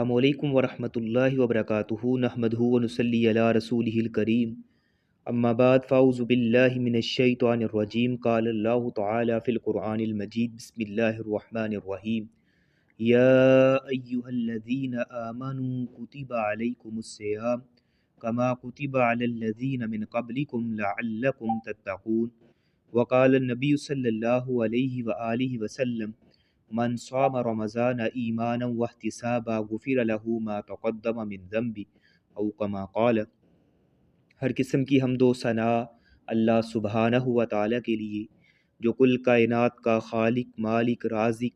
السلام علیکم ورحمۃ اللہ وبرکاتہ نحمدہ ونصلی علی رسولہ الکریم اما بعد فاعوذ باللہ من الشیطان الرجیم قال اللہ تعالی فی القرآن المجید بسم اللہ الرحمن الرحیم یا ایہا الذین آمنوا کتب علیکم الصیام کما کتب علی الذین من قبلکم لعلکم تتقون وقال النبی صلی اللہ علیہ وآلہ وسلم من صام رمضان ایمانا واحتسابا غفر له ما تقدم من ذنبی او کما قال۔ ہر قسم کی حمد و ثناء اللہ سبحانہ و تعالیٰ کے لیے جو کل کائنات کا خالق، مالک، رازق،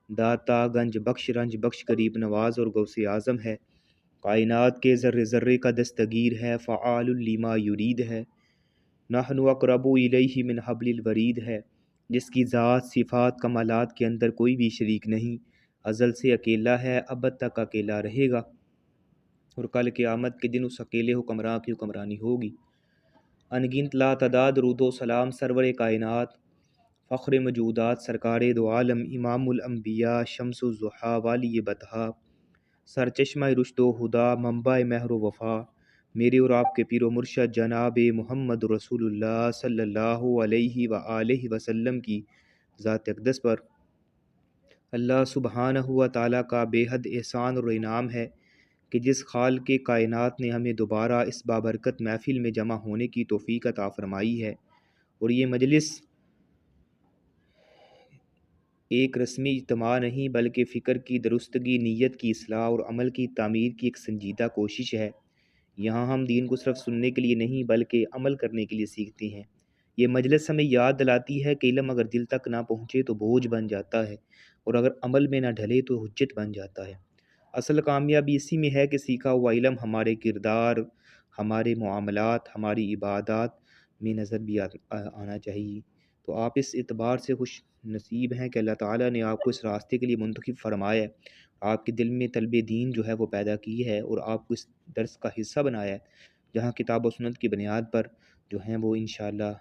داتا، گنج بخش، رنج بخش، قریب نواز اور غوث اعظم ہے، کائنات کے ذرے ذرے کا دستگیر ہے، فعال لما یرید ہے، نحن اقرب الیہ من حبل الورید ہے، جس کی ذات، صفات، کمالات کے اندر کوئی بھی شریک نہیں، ازل سے اکیلا ہے، ابد تک اکیلا رہے گا، اور کل قیامت کے دن اس اکیلے حکمراں کی حکمرانی ہوگی۔ انگنت لا تعداد درود و سلام سرور کائنات، فخر موجودات، سرکار دو عالم، امام الانبیاء، شمس الضحیٰ، والی بطحا، سرچشمہ رشد و ہدا، منبع مہر و وفا، میرے اور آپ کے پیر و مرشد جناب محمد رسول اللہ صلی اللہ علیہ وآلہ وسلم کی ذات اقدس پر اللہ سبحانہ و تعالیٰ کا بے حد احسان اور انعام ہے کہ جس خالق کے کائنات نے ہمیں دوبارہ اس بابرکت محفل میں جمع ہونے کی توفیق عطا فرمائی ہے، اور یہ مجلس ایک رسمی اجتماع نہیں بلکہ فکر کی درستگی، نیت کی اصلاح اور عمل کی تعمیر کی ایک سنجیدہ کوشش ہے۔ یہاں ہم دین کو صرف سننے کے لیے نہیں بلکہ عمل کرنے کے لیے سیکھتے ہیں۔ یہ مجلس ہمیں یاد دلاتی ہے کہ علم اگر دل تک نہ پہنچے تو بوجھ بن جاتا ہے، اور اگر عمل میں نہ ڈھلے تو حجت بن جاتا ہے۔ اصل کامیابی اسی میں ہے کہ سیکھا ہوا علم ہمارے کردار، ہمارے معاملات، ہماری عبادات میں نظر بھی آنا چاہیے۔ تو آپ اس اعتبار سے خوش نصیب ہیں کہ اللہ تعالیٰ نے آپ کو اس راستے کے لیے منتخب فرمایا ہے، آپ کے دل میں طلب دین جو ہے وہ پیدا کی ہے، اور آپ کو اس درس کا حصہ بنایا ہے جہاں کتاب و سنت کی بنیاد پر جو ہیں وہ انشاءاللہ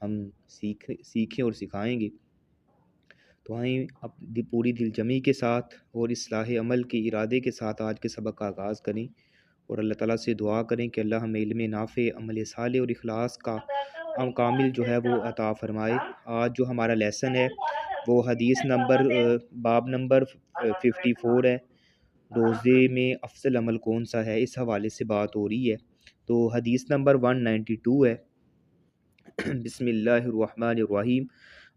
ہم سیکھیں اور سکھائیں گے۔ تو آئیں اب پوری دل جمی کے ساتھ اور اصلاح عمل کے ارادے کے ساتھ آج کے سبق کا آغاز کریں، اور اللہ تعالیٰ سے دعا کریں کہ اللہ ہمیں علم نافع، عمل صالح اور اخلاص کا کامل جو ہے وہ عطا فرمائے۔ آج جو ہمارا لیسن ہے وہ حدیث نمبر باب نمبر 54 ہے، روزے میں افضل عمل کون سا ہے، اس حوالے سے بات ہو رہی ہے۔ تو حدیث نمبر 192 ہے۔ بسم اللہ الرحمن الرحیم،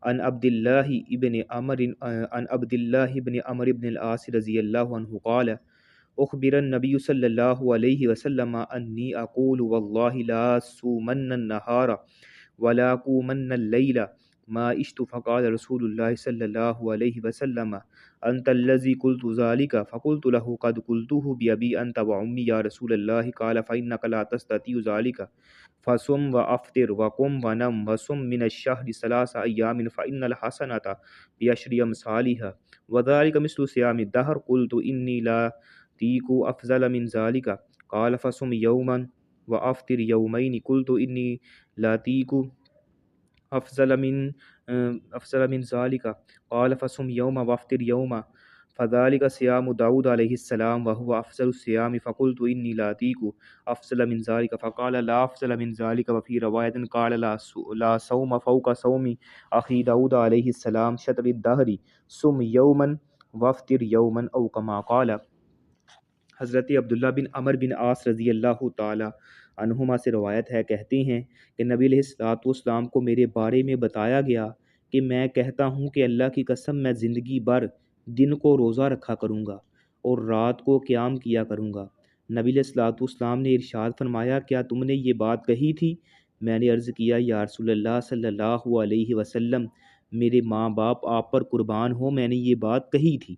عن عبد اللہ ابن عمر بن العاص رضی اللہ عنہ قال اخبر النبی صلی اللہ علیہ وسلم انی اقول واللہ لا صومن النہار ولا قومن اللیل ما عشت فقال رسول اللہ صلی اللہ علیہ وسلم انت الذی قلت ذلك فقلت له قد قلته بأبي انت وعمی یا رسول اللہ قال فإنك لا تستطيع ذلك فصم وافطر وقم ونم وصم من الشهر 3 ایام فإن الحسنة بعشر امثالها وذلك مثل صيام الدهر قلت انی لا تیک افضل من ذلك قال فصم یوما وافطر یومین قلت انی لا تیک افضل من ذلك قال فصم یوما وافطر یوما فذلك صيام داود علیہ السلام وهو افضل الصيام فقلت انی لا تیک افضل من ذلك فقال لا افضل من ذلك وفي روایت قال لا صوم فوق صوم اخی داود علیہ السلام شطر الدہر صم یوما وافطر یوما او کما قال۔ حضرت عبداللہ بن عمر بن عاص رضی اللہ تعالی عنہما سے روایت ہے، کہتے ہیں کہ نبی علیہ الصلوۃ والسلام کو میرے بارے میں بتایا گیا کہ میں کہتا ہوں کہ اللہ کی قسم میں زندگی بھر دن کو روزہ رکھا کروں گا اور رات کو قیام کیا کروں گا۔ نبی علیہ الصلوۃ والسلام نے ارشاد فرمایا کیا تم نے یہ بات کہی تھی؟ میں نے عرض کیا یا رسول اللہ صلی اللہ علیہ وسلم، میرے ماں باپ آپ پر قربان ہوں، میں نے یہ بات کہی تھی۔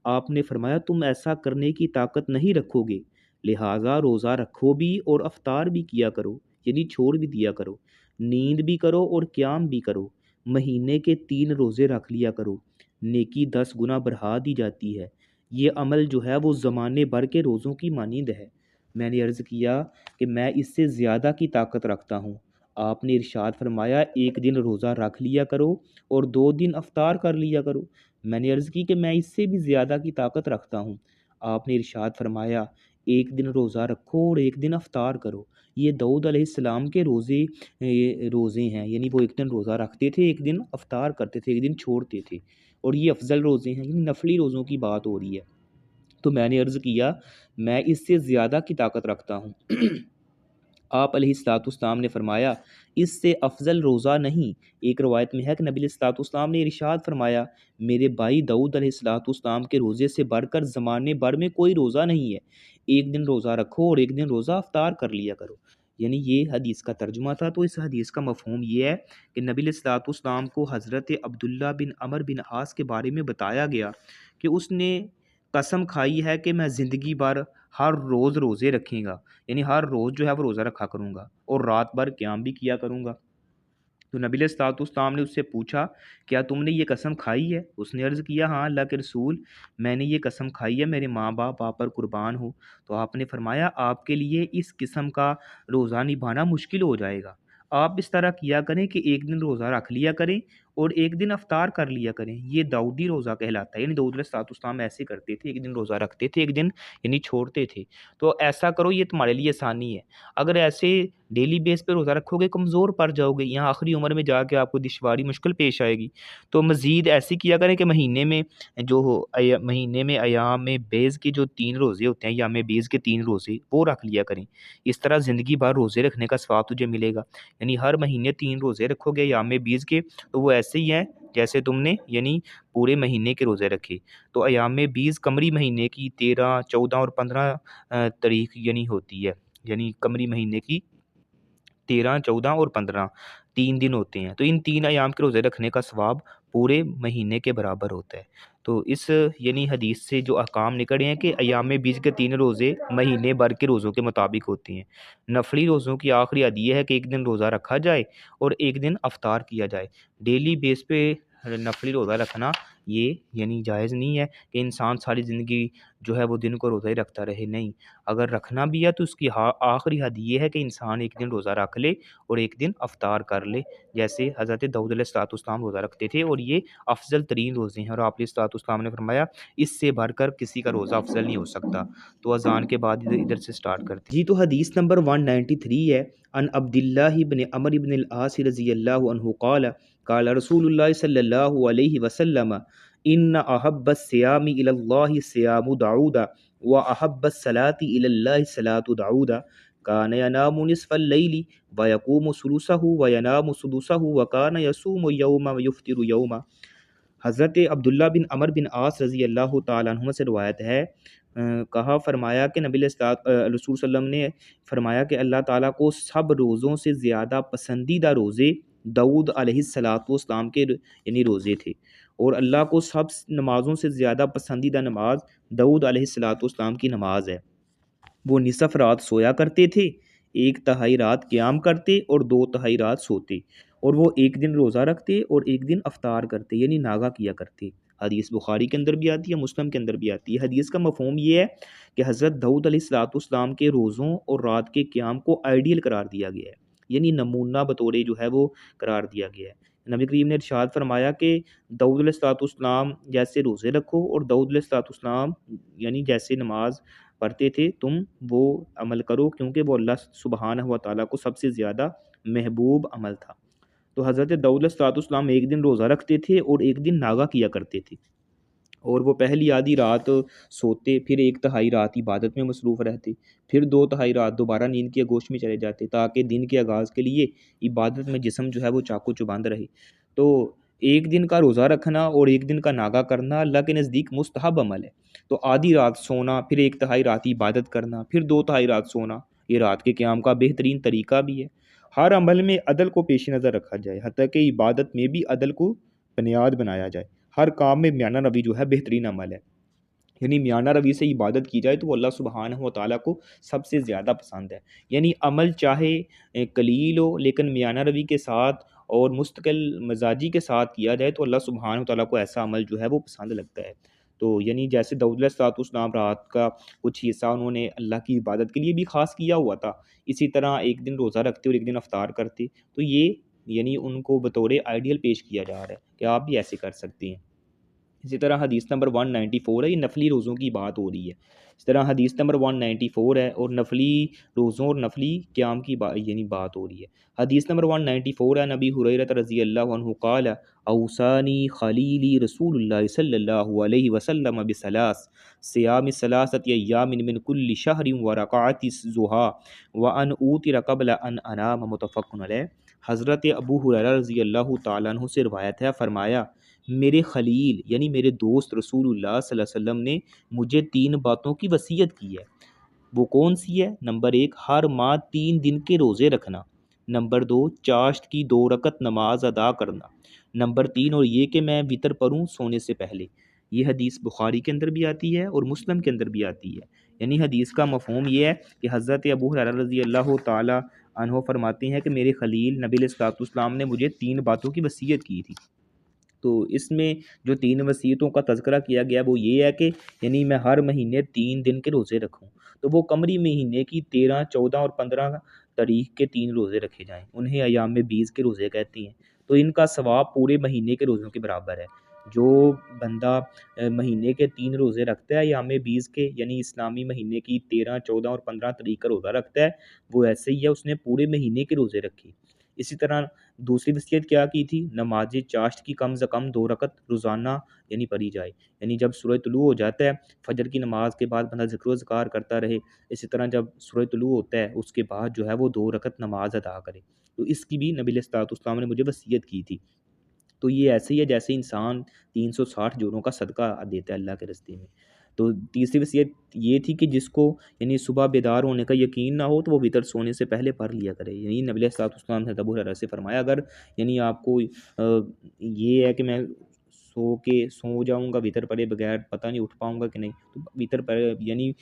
آپ نے فرمایا تم ایسا کرنے کی طاقت نہیں رکھو گے، لہٰذا روزہ رکھو بھی اور افطار بھی کیا کرو، یعنی چھوڑ بھی دیا کرو، نیند بھی کرو اور قیام بھی کرو، مہینے کے 3 روزے رکھ لیا کرو، نیکی 10 گنا بڑھا دی جاتی ہے، یہ عمل جو ہے وہ زمانے بھر کے روزوں کی مانند ہے۔ میں نے عرض کیا کہ میں اس سے زیادہ کی طاقت رکھتا ہوں۔ آپ نے ارشاد فرمایا ایک دن روزہ رکھ لیا کرو اور 2 دن افطار کر لیا کرو۔ میں نے عرض کی کہ میں اس سے بھی زیادہ کی طاقت رکھتا ہوں۔ آپ نے ارشاد فرمایا ایک دن روزہ رکھو اور ایک دن افطار کرو۔ یہ داؤد علیہ السلام کے روزے ہیں، یعنی وہ ایک دن روزہ رکھتے تھے، ایک دن افطار کرتے تھے، ایک دن چھوڑتے تھے، اور یہ افضل روزے ہیں، یعنی نفلی روزوں کی بات ہو رہی ہے۔ تو میں نے عرض کیا میں اس سے زیادہ کی طاقت رکھتا ہوں۔ آپ علیہ الصلوۃ والسلام نے فرمایا اس سے افضل روزہ نہیں۔ ایک روایت میں ہے کہ نبی علیہ الصلوۃ والسلام نے ارشاد فرمایا میرے بھائی داؤد علیہ الصلوۃ والسلام کے روزے سے بڑھ کر زمانے بھر میں کوئی روزہ نہیں ہے، ایک دن روزہ رکھو اور ایک دن روزہ افطار کر لیا کرو۔ یعنی یہ حدیث کا ترجمہ تھا۔ تو اس حدیث کا مفہوم یہ ہے کہ نبی علیہ الصلوۃ والسلام کو حضرت عبداللہ بن عمر بن عاص کے بارے میں بتایا گیا کہ اس نے قسم کھائی ہے کہ میں زندگی بھر ہر روز روزے رکھیں گا، یعنی ہر روز جو ہے وہ روزہ رکھا کروں گا اور رات بھر قیام بھی کیا کروں گا۔ تو نبی علیہ الصلوۃ والسلام نے اس سے پوچھا کیا تم نے یہ قسم کھائی ہے؟ اس نے عرض کیا ہاں اللہ کے رسول، میں نے یہ قسم کھائی ہے، میرے ماں باپ آپ پر قربان ہو۔ تو آپ نے فرمایا آپ کے لیے اس قسم کا روزہ نبھانا مشکل ہو جائے گا، آپ اس طرح کیا کریں کہ ایک دن روزہ رکھ لیا کریں اور ایک دن افطار کر لیا کریں، یہ داؤدی روزہ کہلاتا ہے۔ یعنی داؤد علیہ الصلوۃ والسلام ایسے کرتے تھے، ایک دن روزہ رکھتے تھے، ایک دن یعنی چھوڑتے تھے۔ تو ایسا کرو، یہ تمہارے لیے آسانی ہے۔ اگر ایسے ڈیلی بیس پہ روزہ رکھو گے کمزور پڑ جاؤ گے، یہاں آخری عمر میں جا کے آپ کو دشواری مشکل پیش آئے گی۔ تو مزید ایسی کیا کریں کہ مہینے میں ایام بیز کے جو 3 روزے ہوتے ہیں، ایام بیز کے 3 روزے وہ رکھ لیا کریں۔ اس طرح زندگی بھر روزے رکھنے کا ثواب تجھے ملے گا، یعنی ہر مہینے 3 روزے رکھو گے ایام بیز کے، تو وہ ایسے ہی ہیں جیسے تم نے یعنی پورے مہینے کے روزے رکھے۔ تو ایام بیز قمری مہینے کی 13، 14 اور 15 تاریخ یعنی ہوتی ہے، یعنی قمری مہینے کی 13، 14 اور 15 3 دن ہوتے ہیں۔ تو ان 3 ایام کے روزے رکھنے کا ثواب پورے مہینے کے برابر ہوتا ہے۔ تو اس یعنی حدیث سے جو احکام نکلے ہیں کہ ایام بیچ کے 3 روزے مہینے بھر کے روزوں کے مطابق ہوتے ہیں۔ نفلی روزوں کی آخری حد یہ ہے کہ ایک دن روزہ رکھا جائے اور ایک دن افطار کیا جائے۔ ڈیلی بیس پہ نفلی روزہ رکھنا یہ یعنی جائز نہیں ہے کہ انسان ساری زندگی جو ہے وہ دن کو روزہ ہی رکھتا رہے، نہیں۔ اگر رکھنا بھی ہے تو اس کی آخری حد یہ ہے کہ انسان ایک دن روزہ رکھ لے اور ایک دن افطار کر لے، جیسے حضرت داؤد علیہ الصلوۃ والسلام روزہ رکھتے تھے، اور یہ افضل ترین روزے ہیں۔ اور آپ علیہ الصلوۃ والسلام نے فرمایا اس سے بڑھ کر کسی کا روزہ افضل نہیں ہو سکتا۔ تو اذان کے بعد ادھر سے سٹارٹ کرتے ہیں جی۔ تو حدیث نمبر 193 ہے، ان عبداللہ بن عمر بن العاص رضی اللہ عنہ قال قال رسول اللہ صلی اللہ علیہ وسلم ان احب الصیام الی اللہ صیام داؤد واحب الصلاۃ الی اللہ صلاۃ داؤد کان ینام نصف اللیل ویقوم ثلثہ وینام سدسہ وکان یصوم یوما ویفطر یوما۔ حضرت عبداللہ بن عمر بن عاص رضی اللہ تعالیٰ عنہ سے روایت ہے، فرمایا کہ نبی رسول صلی اللہ علیہ وسلم نے فرمایا کہ اللہ تعالیٰ کو سب روزوں سے زیادہ پسندیدہ روزے داؤد علیہ الصلوۃ والسلام کے یعنی روزے تھے، اور اللہ کو سب نمازوں سے زیادہ پسندیدہ نماز داؤد علیہ الصلوۃ والسلام کی نماز ہے۔ وہ نصف رات سویا کرتے تھے، 1/3 رات قیام کرتے اور 2/3 رات سوتے، اور وہ ایک دن روزہ رکھتے اور ایک دن افطار کرتے، یعنی ناغہ کیا کرتے۔ حدیث بخاری کے اندر بھی آتی ہے، مسلم کے اندر بھی آتی ہے۔ حدیث کا مفہوم یہ ہے کہ حضرت داؤد علیہ الصلوۃ والسلام کے روزوں اور رات کے قیام کو آئیڈیل قرار دیا گیا ہے، یعنی نمونہ بطور جو ہے وہ قرار دیا گیا ہے۔ نبی کریم نے ارشاد فرمایا کہ داؤد علیہ الصلوۃ والسلام جیسے روزے رکھو اور داؤد علیہ الصلوۃ والسلام یعنی جیسے نماز پڑھتے تھے تم وہ عمل کرو، کیونکہ وہ اللہ سبحانہ و تعالیٰ کو سب سے زیادہ محبوب عمل تھا۔ تو حضرت داؤد علیہ الصلوۃ والسلام ایک دن روزہ رکھتے تھے اور ایک دن ناغہ کیا کرتے تھے، اور وہ پہلی آدھی رات سوتے، پھر 1/3 رات عبادت میں مصروف رہتے، پھر 2/3 رات دوبارہ نیند کی آغوش میں چلے جاتے، تاکہ دن کے آغاز کے لیے عبادت میں جسم جو ہے وہ چاقو چبند رہے۔ تو ایک دن کا روزہ رکھنا اور ایک دن کا ناغہ کرنا اللہ کے نزدیک مستحب عمل ہے۔ تو آدھی رات سونا، پھر 1/3 رات عبادت کرنا، پھر 2/3 رات سونا، یہ رات کے قیام کا بہترین طریقہ بھی ہے۔ ہر عمل میں عدل کو پیش نظر رکھا جائے، حتیٰ کہ عبادت میں بھی عدل کو بنیاد بنایا جائے۔ ہر کام میں میانہ روی جو ہے بہترین عمل ہے، یعنی میانہ روی سے عبادت کی جائے تو وہ اللہ سبحانہ و تعالیٰ کو سب سے زیادہ پسند ہے۔ یعنی عمل چاہے قلیل ہو لیکن میانہ روی کے ساتھ اور مستقل مزاجی کے ساتھ کیا جائے تو اللہ سبحانہ و تعالیٰ کو ایسا عمل جو ہے وہ پسند لگتا ہے۔ تو یعنی جیسے داؤد علیہ الصلوۃ والسلام رات کا کچھ حصہ انہوں نے اللہ کی عبادت کے لیے بھی خاص کیا ہوا تھا، اسی طرح ایک دن روزہ رکھتے اور ایک دن افطار کرتے، تو یہ یعنی ان کو بطور آئیڈیل پیش کیا جا رہا ہے کہ آپ بھی ایسے کر سکتے ہیں۔ اسی طرح حدیث نمبر 194 ہے، یہ نفلی روزوں کی بات ہو رہی ہے۔ اس طرح حدیث نمبر 194 ہے اور نفلی روزوں اور نفلی قیام کی بات ہو رہی ہے۔ حدیث نمبر 194 ہے، نبی ہریرہ رضی اللہ عنہ قال اوصانی خلیلی رسول اللہ صلی اللہ علیہ وسلم بثلاث صیام ثلاثۃ ایام من کل شہر ورکعۃ الضحیٰ وان اوتر قبل ان انام، متفق علیہ۔ حضرت ابو ہریرہ رضی اللہ تعالیٰ عنہ سے روایت ہے، فرمایا میرے خلیل یعنی میرے دوست رسول اللہ صلی اللہ علیہ وسلم نے مجھے 3 باتوں کی وصیت کی ہے۔ وہ کون سی ہے؟ نمبر 1 ہر ماہ 3 دن کے روزے رکھنا، نمبر 2 چاشت کی 2 رکعت نماز ادا کرنا، نمبر 3 اور یہ کہ میں وطر پڑھوں سونے سے پہلے۔ یہ حدیث بخاری کے اندر بھی آتی ہے اور مسلم کے اندر بھی آتی ہے۔ یعنی حدیث کا مفہوم یہ ہے کہ حضرت ابو ہریرہ رضی اللہ تعالی عنہ فرماتے ہیں کہ میرے خلیل نبی علیہ الصلوۃ والسلام نے مجھے 3 باتوں کی وصیت کی تھی۔ تو اس میں جو 3 وصیتوں کا تذکرہ کیا گیا وہ یہ ہے کہ یعنی میں ہر مہینے 3 دن کے روزے رکھوں، تو وہ قمری مہینے کی 13، 14 اور 15 تاریخ کے 3 روزے رکھے جائیں، انہیں ایام بیس کے روزے کہتے ہیں۔ تو ان کا ثواب پورے مہینے کے روزوں کے برابر ہے۔ جو بندہ مہینے کے 3 روزے رکھتا ہے ایام بیس کے، یعنی اسلامی مہینے کی 13، 14 اور 15 تاریخ کا روزہ رکھتا ہے، وہ ایسے ہی ہے اس نے پورے مہینے کے روزے رکھے۔ اسی طرح دوسری وصیت کیا کی تھی؟ نماز چاشت کی کم از کم 2 رکعت روزانہ یعنی پڑھی جائے، یعنی جب سورج طلوع ہو جاتا ہے فجر کی نماز کے بعد بندہ ذکر و اذکار کرتا رہے، اسی طرح جب سورج طلوع ہوتا ہے اس کے بعد جو ہے وہ 2 رکعت نماز ادا کرے۔ تو اس کی بھی نبی علیہ الصلوۃ والسلام نے مجھے وصیت کی تھی۔ تو یہ ایسے ہی ہے جیسے انسان 360 جوڑوں کا صدقہ دیتا ہے اللہ کے راستے میں۔ تو تیسری وصیت یہ تھی کہ جس کو یعنی صبح بیدار ہونے کا یقین نہ ہو تو وہ وطر سونے سے پہلے پڑھ لیا کرے۔ یعنی نبی علیہ الصلوۃ والسلام نے ابو ہریرہ سے فرمایا اگر یعنی آپ کو یہ ہے کہ میں سو جاؤں گا وطر پڑھے بغیر، پتہ نہیں اٹھ پاؤں گا کہ نہیں، تو وطر یعنی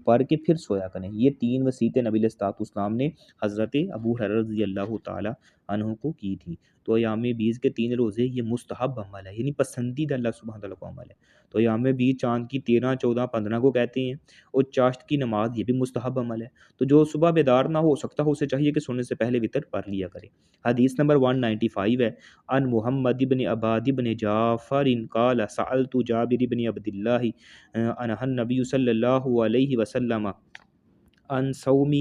پڑھ کے پھر سویا کریں۔ یہ 3 وصیتیں نبی علیہ الصلوۃ والسلام نے حضرت ابو ہریرہ رضی اللہ تعالی عنہ کو کی تھی۔ تو ایام بیس کے 3 روزے یہ مستحب عمل ہے، یعنی پسندیدہ اللہ سبحانہ تعالیٰ کو عمل ہے۔ تو ایام بیس چاند کی 13، 14، 15 کو کہتے ہیں، اور چاشت کی نماز یہ بھی مستحب عمل ہے۔ تو جو صبح بیدار نہ ہو سکتا اسے چاہیے کہ سونے سے پہلے وطر پڑھ لیا کرے۔ حدیث نمبر 195 ہے، ان محمد بن عباد بن جعفر قال سألت جابر بن عبد اللہ عنہ النبی صلی اللہ علیہ وسلم عن صوم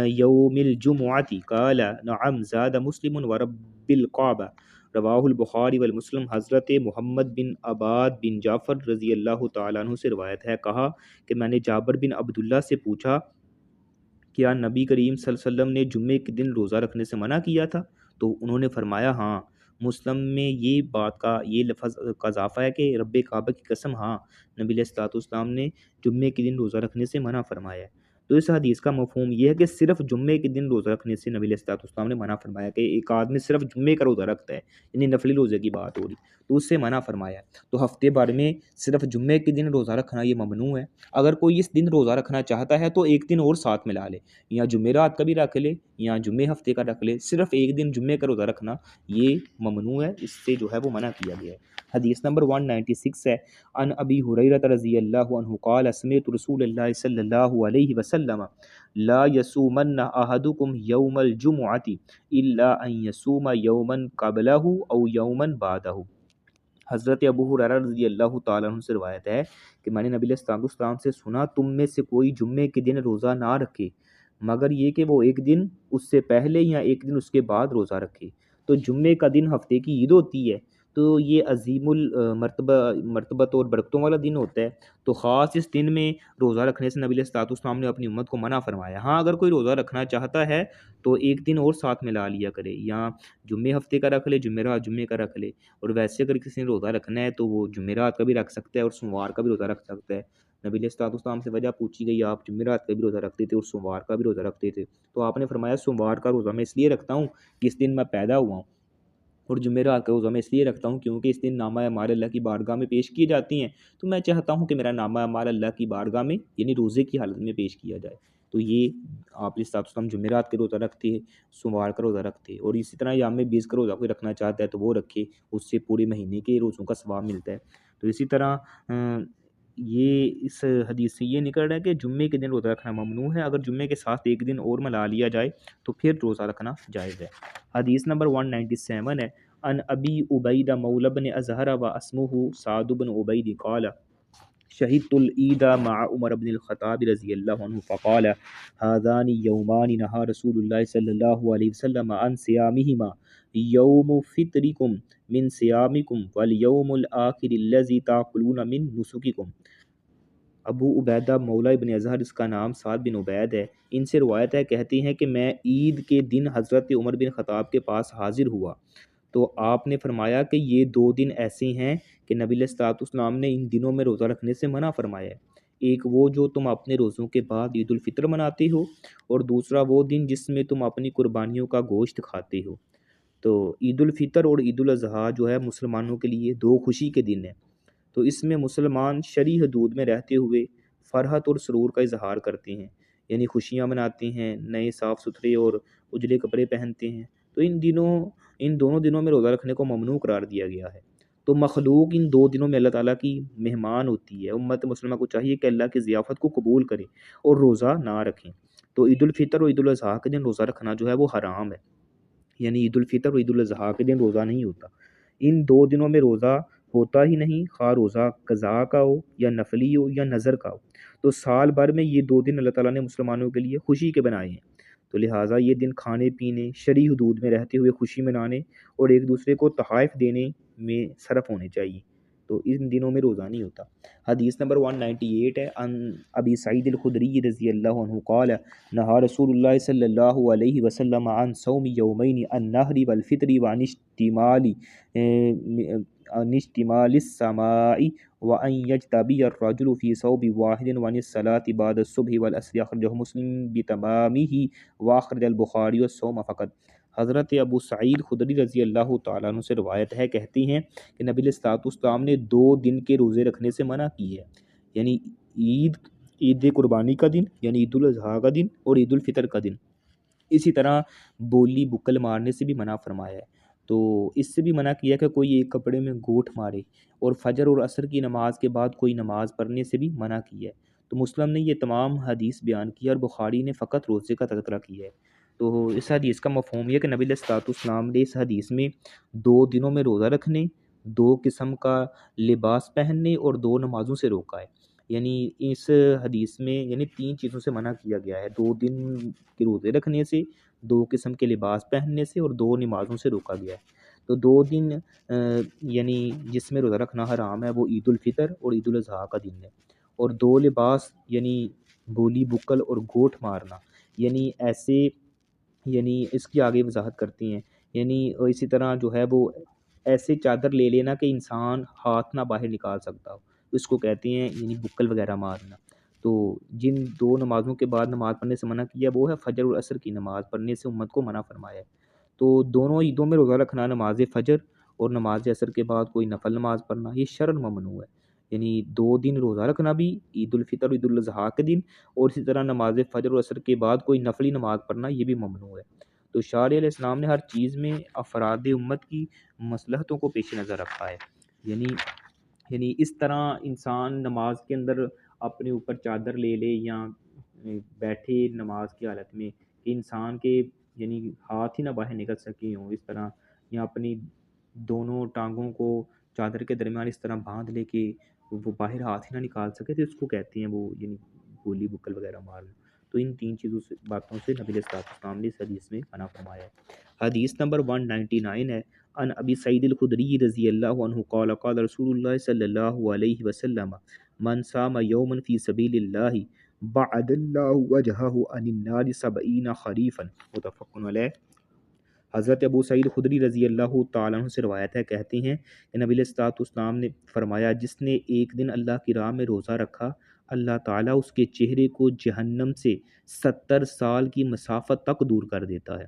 یوم الجمعۃ قال نعم زاد مسلم ورب الکعبہ، رواہ البخاری والمسلم۔ حضرت محمد بن عباد بن جعفر رضی اللہ تعالیٰ عنہ سے روایت ہے، کہا کہ میں نے جابر بن عبداللہ سے پوچھا کیا نبی کریم صلی اللہ علیہ وسلم نے جمعے کے دن روزہ رکھنے سے منع کیا تھا؟ تو انہوں نے فرمایا ہاں۔ مسلم میں یہ بات کا یہ لفظ کا اضافہ ہے کہ رب کعبہ کی قسم ہاں، نبی علیہ الصلوۃ والسلام نے جمعے کے دن روزہ رکھنے سے منع فرمایا ہے۔ تو اس حدیث کا مفہوم یہ ہے کہ صرف جمعے کے دن روزہ رکھنے سے نبی علیہ الصلوۃ والسلام نے منع فرمایا، کہ ایک آدمی صرف جمعے کا روزہ رکھتا ہے یعنی نفلی روزے کی بات ہو رہی تو اس سے منع فرمایا ہے۔ تو ہفتے بھر میں صرف جمعے کے دن روزہ رکھنا یہ ممنوع ہے۔ اگر کوئی اس دن روزہ رکھنا چاہتا ہے تو ایک دن اور ساتھ ملا لے، یا جمعرات کا بھی رکھ لے یا جمعے ہفتے کا رکھ لے، صرف ایک دن جمعے کا روزہ رکھنا یہ ممنوع ہے، اس سے جو ہے وہ منع کیا گیا ہے۔ حدیث نمبر 196 ہے، ان ابی ہریرہ رضی اللہ عنہ قال سمعت رسول اللہ صلی اللہ علیہ وسلم لا یصومن احدکم یوم الجمعۃ الا ان یصوم یوما قبلہ او یوما بعدہ۔ حضرت ابو ہریرہ رضی اللہ تعالیٰ عنہ سے روایت ہے کہ میں نے نبی علیہ الصلوۃ والسلام سے سنا تم میں سے کوئی جمعے کے دن روزہ نہ رکھے مگر یہ کہ وہ ایک دن اس سے پہلے یا ایک دن اس کے بعد روزہ رکھے۔ تو جمعے کا دن ہفتے کی عید ہوتی ہے، تو یہ عظیم مرتبت اور برکتوں والا دن ہوتا ہے، تو خاص اس دن میں روزہ رکھنے سے نبی علیہ الصلوۃ والسلام نے اپنی امت کو منع فرمایا۔ ہاں اگر کوئی روزہ رکھنا چاہتا ہے تو ایک دن اور ساتھ میں لا لیا کرے، یا جمعے ہفتے کا رکھ لے، جمعرات جمعے کا رکھ لے، اور ویسے اگر کسی نے روزہ رکھنا ہے تو وہ جمعرات کا بھی رکھ سکتا ہے اور سوموار کا بھی روزہ رکھ سکتا ہے۔ نبی علیہ الصلوۃ والسلام سے وجہ پوچھی گئی آپ جمعرات کا بھی روزہ رکھتے تھے اور سوموار کا بھی روزہ رکھتے تھے، تو آپ نے فرمایا سوموار کا روزہ میں اس لیے رکھتا ہوں کہ اس دن میں پیدا ہوا ہوں، اور جمعرات کا روزہ میں اس لیے رکھتا ہوں کیونکہ اس دن نامہ اعمال اللہ کی بارگاہ میں پیش کی جاتی ہیں، تو میں چاہتا ہوں کہ میرا نامہ اعمال اللہ کی بارگاہ میں یعنی روزے کی حالت میں پیش کیا جائے۔ تو یہ آپ علیہ الصلوۃ والسلام جمعرات کے روزہ رکھتے ہیں، سوموار کا روزہ رکھتے، اور اسی طرح یوم بیس کا روزہ کوئی رکھنا چاہتا ہے تو وہ رکھے، اس سے پورے مہینے کے روزوں کا ثواب ملتا ہے۔ تو اسی طرح یہ اس حدیث سے یہ نکل رہا ہے کہ جمعے کے دن روزہ رکھنا ممنوع ہے، اگر جمعے کے ساتھ ایک دن اور ملا لیا جائے تو پھر روزہ رکھنا جائز ہے۔ حدیث نمبر 197 ہے، عن ابی عبیدہ مولى بن ازہر واسمہ سعد بن عبید قال شهدت العید مع عمر بن الخطاب رضی اللہ عنہ فقال هذان یومان نہا رسول اللہ صلی اللہ علیہ وسلم عن صیامہما یوم فطرکم من صیامکم والیوم الآخر الذی تاکلون من نسککم۔ ابو عبیدہ مولا ابن اظہر، اس کا نام سعد بن عبید ہے، ان سے روایت ہے، کہتے ہیں کہ میں عید کے دن حضرت عمر بن خطاب کے پاس حاضر ہوا تو آپ نے فرمایا کہ یہ دو دن ایسے ہیں کہ نبی علیہ الصلوۃ والسلام نے ان دنوں میں روزہ رکھنے سے منع فرمایا ہے۔ ایک وہ جو تم اپنے روزوں کے بعد عید الفطر مناتے ہو، اور دوسرا وہ دن جس میں تم اپنی قربانیوں کا گوشت کھاتے ہو۔ تو عید الفطر اور عید الاضحیٰ جو ہے مسلمانوں کے لیے دو خوشی کے دن ہیں، تو اس میں مسلمان شرعی حدود میں رہتے ہوئے فرحت اور سرور کا اظہار کرتے ہیں، یعنی خوشیاں مناتے ہیں، نئے صاف ستھرے اور اجلے کپڑے پہنتے ہیں۔ تو ان دونوں دنوں میں روزہ رکھنے کو ممنوع قرار دیا گیا ہے۔ تو مخلوق ان دو دنوں میں اللہ تعالیٰ کی مہمان ہوتی ہے، امت مسلمہ کو چاہیے کہ اللہ کی ضیافت کو قبول کرے اور روزہ نہ رکھیں۔ تو عید الفطر اور عید الاضحیٰ کے دن روزہ رکھنا جو ہے وہ حرام ہے، یعنی عید الفطر اور عید الاضحیٰ کے دن روزہ نہیں ہوتا۔ ان دو دنوں میں روزہ ہوتا ہی نہیں، خواہ روزہ قضاء کا ہو یا نفلی ہو یا نظر کا ہو۔ تو سال بھر میں یہ دو دن اللہ تعالیٰ نے مسلمانوں کے لیے خوشی کے بنائے ہیں، تو لہٰذا یہ دن کھانے پینے، شرعی حدود میں رہتے ہوئے خوشی منانے اور ایک دوسرے کو تحائف دینے میں صرف ہونے چاہیے، تو ان دنوں میں روزہ نہیں ہوتا۔ حدیث نمبر 198 ہے، عن ابی سعید الخدری رضی اللہ عنہ قال نہا رسول اللہ صلی اللہ علیہ وسلم عن صوم یومین النہر والفطر عن اشتمال السماء وأن يجتبي الرجل في ثوب واحد وعن الصلاة بعد الصبح والعصر، أخرجه مسلم بتمامه وأخرج البخاری الصوم فقط۔ حضرت ابو سعید خدری رضی اللہ تعالیٰ عنہ سے روایت ہے، کہتے ہیں کہ نبی علیہ الصلوۃ والسلام نے دو دن کے روزے رکھنے سے منع کی ہے، یعنی عید قربانی کا دن یعنی عید الاضحیٰ کا دن اور عید الفطر کا دن۔ اسی طرح بولی بکل مارنے سے بھی منع فرمایا ہے، تو اس سے بھی منع کیا کہ کوئی ایک کپڑے میں گوٹھ مارے، اور فجر اور عصر کی نماز کے بعد کوئی نماز پڑھنے سے بھی منع کیا ہے۔ تو مسلم نے یہ تمام حدیث بیان کی اور بخاری نے فقط روزے کا تذکرہ کیا ہے۔ تو اس حدیث کا مفہوم یہ کہ نبی علیہ الصلوۃ والسلام نے اس حدیث میں دو دنوں میں روزہ رکھنے، دو قسم کا لباس پہننے اور دو نمازوں سے روکا ہے، یعنی اس حدیث میں یعنی تین چیزوں سے منع کیا گیا ہے، دو دن کے روزے رکھنے سے، دو قسم کے لباس پہننے سے اور دو نمازوں سے روکا گیا ہے۔ تو دو دن یعنی جس میں روزہ رکھنا حرام ہے وہ عید الفطر اور عید الاضحیٰ کا دن ہے، اور دو لباس یعنی بولی بکل اور گوٹھ مارنا، یعنی ایسے یعنی اس کی آگے وضاحت کرتے ہیں، یعنی اسی طرح جو ہے وہ ایسے چادر لے لینا کہ انسان ہاتھ نہ باہر نکال سکتا ہو، اس کو کہتے ہیں یعنی بکل وغیرہ مارنا۔ تو جن دو نمازوں کے بعد نماز پڑھنے سے منع کیا وہ ہے فجر اور عصر کی نماز پڑھنے سے امت کو منع فرمایا ہے۔ تو دونوں عیدوں میں روزہ رکھنا، نماز فجر اور نماز عصر کے بعد کوئی نفل نماز پڑھنا، یہ شرعاً ممنوع ہے، یعنی دو دن روزہ رکھنا بھی، عید الفطر اور عید الاضحیٰ کے دن، اور اسی طرح نماز فجر اور عصر کے بعد کوئی نفلی نماز پڑھنا یہ بھی ممنوع ہے۔ تو شارع علیہ السلام نے ہر چیز میں افراد امت کی مصلحتوں کو پیش نظر رکھا ہے، یعنی اس طرح انسان نماز کے اندر اپنے اوپر چادر لے لے یا بیٹھے نماز کی حالت میں کہ انسان کے یعنی ہاتھ ہی نہ باہر نکل سکے ہوں اس طرح، یا اپنی دونوں ٹانگوں کو چادر کے درمیان اس طرح باندھ لے کے وہ باہر ہاتھ ہی نہ نکال سکے، تو اس کو کہتے ہیں وہ یعنی گولی بکل وغیرہ مارنا۔ تو ان تین چیزوں سے باتوں سے نبی علیہ الصلوۃ والسلام نے اس حدیث میں منع فرمایا ہے۔ حدیث نمبر 199 ہے، عن ابی سعید الخدری رضی اللہ عنہ قال قال رسول اللہ صلی اللہ علیہ وسلم من صام یوما فی سبیل اللہ بعد اللہ وجہہ عن النار 70 خریفا، متفق علیہ۔ حضرت ابو سعید خدری رضی اللہ تعالیٰ عنہ سے روایت ہے، کہتے ہیں کہ نبی علیہ الصلوۃ والسلام نے فرمایا جس نے ایک دن اللہ کی راہ میں روزہ رکھا، اللہ تعالیٰ اس کے چہرے کو جہنم سے 70 سال کی مسافت تک دور کر دیتا ہے۔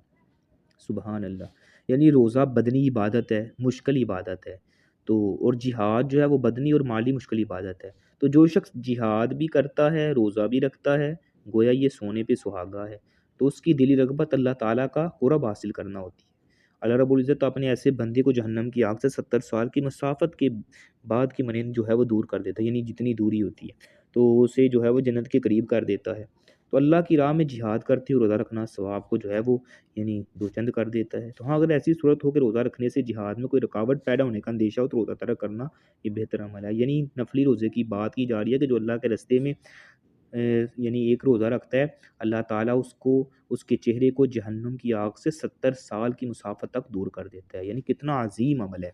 سبحان اللہ، یعنی روزہ بدنی عبادت ہے، مشکل عبادت ہے، تو اور جہاد جو ہے وہ بدنی اور مالی مشکل عبادت ہے۔ تو جو شخص جہاد بھی کرتا ہے، روزہ بھی رکھتا ہے، گویا یہ سونے پہ سہاگا ہے، تو اس کی دلی رغبت اللہ تعالیٰ کا قرب حاصل کرنا ہوتی ہے۔ اللہ رب العزت اپنے ایسے بندے کو جہنم کی آگ سے 70 سال کی مسافت کے بعد کی مانند جو ہے وہ دور کر دیتا ہے، یعنی جتنی دوری ہوتی ہے تو اسے جو ہے وہ جنت کے قریب کر دیتا ہے۔ تو اللہ کی راہ میں جہاد کرتے ہوئے روزہ رکھنا ثواب کو جو ہے وہ یعنی دو چند کر دیتا ہے۔ تو ہاں اگر ایسی صورت ہو کہ روزہ رکھنے سے جہاد میں کوئی رکاوٹ پیدا ہونے کا اندیشہ ہو تو روزہ ترک کرنا یہ بہتر عمل ہے۔ یعنی نفلی روزے کی بات کی جا رہی ہے کہ جو اللہ کے راستے میں یعنی ایک روزہ رکھتا ہے، اللہ تعالیٰ اس کے چہرے کو جہنم کی آگ سے 70 سال کی مسافت تک دور کر دیتا ہے۔ یعنی کتنا عظیم عمل ہے۔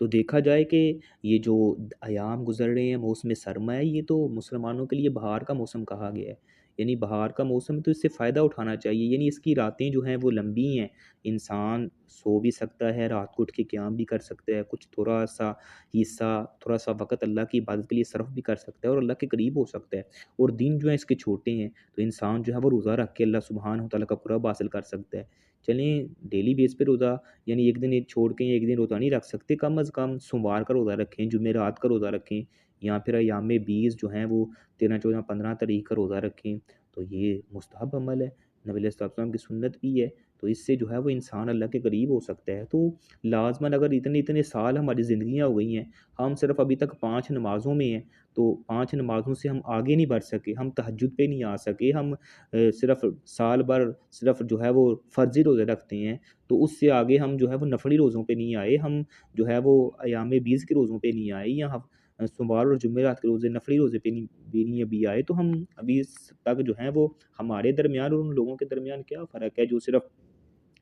تو دیکھا جائے کہ یہ جو ایام گزر رہے ہیں موسم سرما ہے، یہ تو مسلمانوں کے لیے بہار کا موسم کہا گیا ہے۔ یعنی بہار کا موسم تو اس سے فائدہ اٹھانا چاہیے۔ یعنی اس کی راتیں جو ہیں وہ لمبی ہیں، انسان سو بھی سکتا ہے، رات کو اٹھ کے قیام بھی کر سکتا ہے، کچھ تھوڑا سا حصہ تھوڑا سا وقت اللہ کی عبادت کے لیے صرف بھی کر سکتا ہے اور اللہ کے قریب ہو سکتا ہے۔ اور دن جو ہے اس کے چھوٹے ہیں، تو انسان جو ہے وہ روزہ رکھ کے اللہ سبحانہ و تعالیٰ کا قرب حاصل کر سکتا ہے۔ چلیں ڈیلی بیس پہ روزہ یعنی ایک دن چھوڑ کے ایک دن روزہ نہیں رکھ سکتے، کم از کم سوموار کا روزہ رکھیں، جمعرات کا روزہ رکھیں، یا پھر ایام 20 جو ہیں وہ 13 14 15 تاریخ کا روزہ رکھیں۔ تو یہ مستحب عمل ہے، نبی علیہ الصلوۃ والسلام کی سنت بھی ہے۔ تو اس سے جو ہے وہ انسان اللہ کے قریب ہو سکتا ہے۔ تو لازماً اگر اتنے سال ہماری زندگیاں ہو گئی ہیں، ہم صرف ابھی تک 5 نمازوں میں ہیں، تو 5 نمازوں سے ہم آگے نہیں بڑھ سکے، ہم تہجد پہ نہیں آ سکے، ہم صرف سال بھر صرف جو ہے وہ فرضی روزے رکھتے ہیں، تو اس سے آگے ہم جو ہے وہ نفلی روزوں پہ نہیں آئے، ہم جو ہے وہ ایام 20 کے روزوں پہ نہیں آئے، یا سوموار اور جمعرات کے روزے نفلی روزے پہ بھی نہیں ابھی آئے، تو ہم ابھی تک جو ہیں وہ ہمارے درمیان اور ان لوگوں کے درمیان کیا فرق ہے جو صرف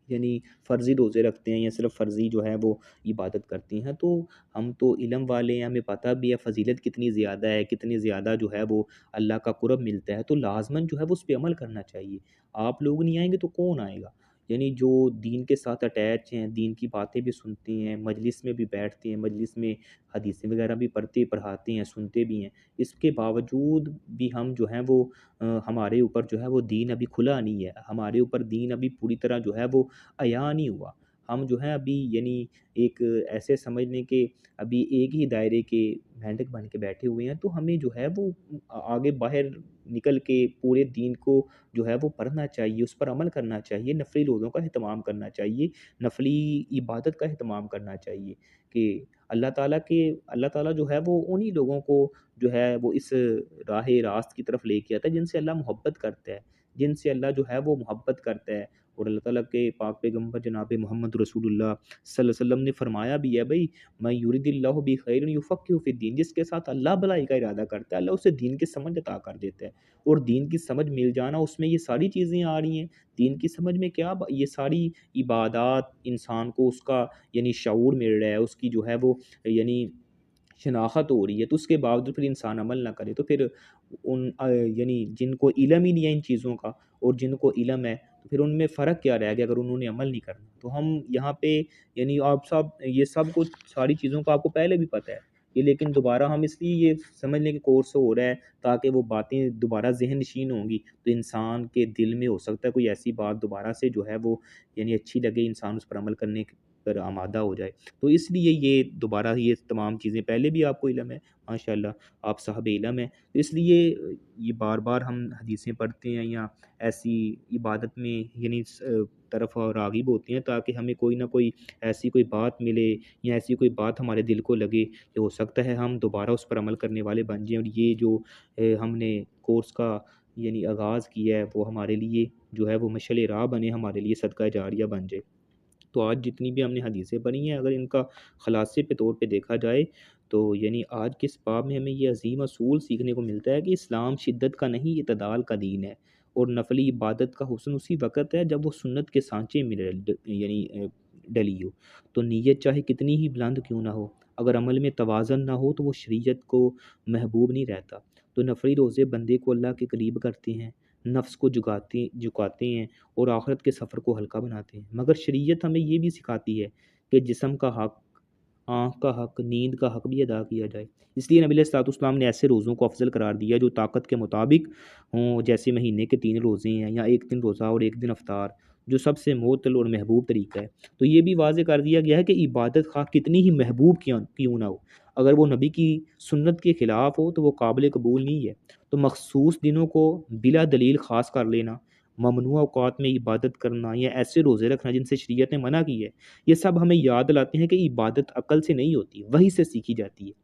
یعنی فرضی روزے رکھتے ہیں یا صرف فرضی جو ہے وہ عبادت کرتی ہیں۔ تو ہم تو علم والے ہیں، ہمیں پتہ بھی ہے فضیلت کتنی زیادہ ہے، کتنی زیادہ جو ہے وہ اللہ کا قرب ملتا ہے، تو لازماً جو ہے وہ اس پہ عمل کرنا چاہیے۔ آپ لوگ نہیں آئیں گے تو کون آئے گا؟ یعنی جو دین کے ساتھ اٹیچ ہیں، دین کی باتیں بھی سنتے ہیں، مجلس میں بھی بیٹھتے ہیں، مجلس میں حدیثیں وغیرہ بھی پڑھاتے ہیں، سنتے بھی ہیں، اس کے باوجود بھی ہم جو ہیں وہ ہمارے اوپر جو ہے وہ دین ابھی کھلا نہیں ہے، ہمارے اوپر دین ابھی پوری طرح جو ہے وہ عیاں نہیں ہوا۔ ہم جو ہیں ابھی یعنی ایک ایسے سمجھ لیں کہ ابھی ایک ہی دائرے کے مینڈک بن کے بیٹھے ہوئے ہیں، تو ہمیں جو ہے وہ آگے باہر نکل کے پورے دین کو جو ہے وہ پڑھنا چاہیے، اس پر عمل کرنا چاہیے، نفلی روزوں کا اہتمام کرنا چاہیے، نفلی عبادت کا اہتمام کرنا چاہیے کہ اللہ تعالیٰ جو ہے وہ انہی لوگوں کو جو ہے وہ اس راہ راست کی طرف لے کے آتا ہے جن سے اللہ محبت کرتا ہے، جن سے اللہ جو ہے وہ محبت کرتا ہے۔ اور اللہ تعالیٰ کے پاک پیغمبر جناب محمد رسول اللہ صلی اللہ علیہ وسلم نے فرمایا بھی ہے، بھائی میں یرید اللہ بخیر یفقہہ فی الدین، جس کے ساتھ اللہ بھلائی کا ارادہ کرتا ہے اللہ اسے دین کی سمجھ عطا کر دیتا ہے۔ اور دین کی سمجھ مل جانا، اس میں یہ ساری چیزیں آ رہی ہیں، دین کی سمجھ میں کیا یہ ساری عبادات انسان کو اس کا یعنی شعور مل رہا ہے، اس کی جو ہے وہ یعنی شناخت ہو رہی ہے، تو اس کے باوجود پھر انسان عمل نہ کرے، تو پھر یعنی جن کو علم ہی نہیں ہے ان چیزوں کا اور جن کو علم ہے تو پھر ان میں فرق کیا رہ گیا اگر انہوں نے عمل نہیں کرنا۔ تو ہم یہاں پہ یعنی آپ سب یہ سب کچھ ساری چیزوں کا آپ کو پہلے بھی پتہ ہے یہ، لیکن دوبارہ ہم اس لیے یہ سمجھ لیں کہ کورس ہو رہا ہے تاکہ وہ باتیں دوبارہ ذہن نشین ہوں گی، تو انسان کے دل میں ہو سکتا ہے کوئی ایسی بات دوبارہ سے جو ہے وہ یعنی اچھی لگے، انسان اس پر عمل کرنے پر آمادہ ہو جائے۔ تو اس لیے یہ دوبارہ یہ تمام چیزیں پہلے بھی آپ کو علم ہے، ماشاءاللہ آپ صاحب علم ہیں، تو اس لیے یہ بار بار ہم حدیثیں پڑھتے ہیں یا ایسی عبادت میں یعنی طرف راغب ہوتے ہیں تاکہ ہمیں کوئی نہ کوئی ایسی کوئی بات ملے یا ایسی کوئی بات ہمارے دل کو لگے کہ ہو سکتا ہے ہم دوبارہ اس پر عمل کرنے والے بن جائیں، اور یہ جو ہم نے کورس کا یعنی آغاز کیا ہے وہ ہمارے لیے جو ہے وہ مشعل راہ بنے، ہمارے لیے صدقہ جاریہ بن جائے۔ تو آج جتنی بھی ہم نے حدیثیں پڑھی ہیں اگر ان کا خلاصے پہ طور پہ دیکھا جائے تو یعنی آج کے اس باب میں ہمیں یہ عظیم اصول سیکھنے کو ملتا ہے کہ اسلام شدت کا نہیں اعتدال کا دین ہے، اور نفلی عبادت کا حسن اسی وقت ہے جب وہ سنت کے سانچے میں یعنی ڈلی ہو۔ تو نیت چاہے کتنی ہی بلند کیوں نہ ہو، اگر عمل میں توازن نہ ہو تو وہ شریعت کو محبوب نہیں رہتا۔ تو نفلی روزے بندے کو اللہ کے قریب کرتے ہیں، نفس کو جھکاتے ہیں اور آخرت کے سفر کو ہلکا بناتے ہیں، مگر شریعت ہمیں یہ بھی سکھاتی ہے کہ جسم کا حق، آنکھ کا حق، نیند کا حق بھی ادا کیا جائے۔ اس لیے نبی علیہ الصلوۃ والسلام نے ایسے روزوں کو افضل قرار دیا جو طاقت کے مطابق ہوں، جیسے مہینے کے 3 روزے ہیں یا ایک دن روزہ اور ایک دن افطار، جو سب سے معتدل اور محبوب طریقہ ہے۔ تو یہ بھی واضح کر دیا گیا ہے کہ عبادت خواہ کتنی ہی محبوب کیوں نہ ہو، اگر وہ نبی کی سنت کے خلاف ہو تو وہ قابل قبول نہیں ہے۔ تو مخصوص دنوں کو بلا دلیل خاص کر لینا، ممنوع اوقات میں عبادت کرنا یا ایسے روزے رکھنا جن سے شریعت نے منع کی ہے، یہ سب ہمیں یاد دلاتے ہیں کہ عبادت عقل سے نہیں ہوتی، وحی سے سیکھی جاتی ہے۔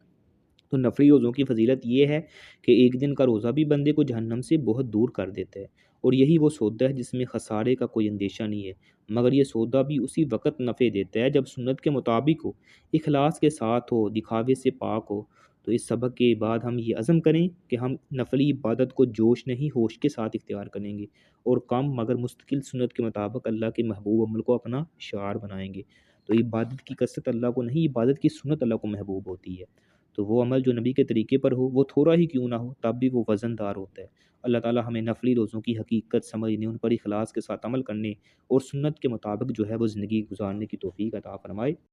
تو نفلی روزوں کی فضیلت یہ ہے کہ ایک دن کا روزہ بھی بندے کو جہنم سے بہت دور کر دیتا ہے، اور یہی وہ سودا ہے جس میں خسارے کا کوئی اندیشہ نہیں ہے، مگر یہ سودا بھی اسی وقت نفع دیتا ہے جب سنت کے مطابق ہو، اخلاص کے ساتھ ہو، دکھاوے سے پاک ہو۔ تو اس سبق کے بعد ہم یہ عزم کریں کہ ہم نفلی عبادت کو جوش نہیں ہوش کے ساتھ اختیار کریں گے، اور کم مگر مستقل سنت کے مطابق اللہ کے محبوب عمل کو اپنا شعار بنائیں گے۔ تو عبادت کی کثرت اللہ کو نہیں، عبادت کی سنت اللہ کو محبوب ہوتی ہے۔ تو وہ عمل جو نبی کے طریقے پر ہو، وہ تھوڑا ہی کیوں نہ ہو، تب بھی وہ وزن دار ہوتا ہے۔ اللہ تعالیٰ ہمیں نفلی روزوں کی حقیقت سمجھنے، ان پر اخلاص کے ساتھ عمل کرنے اور سنت کے مطابق جو ہے وہ زندگی گزارنے کی توفیق عطا فرمائے۔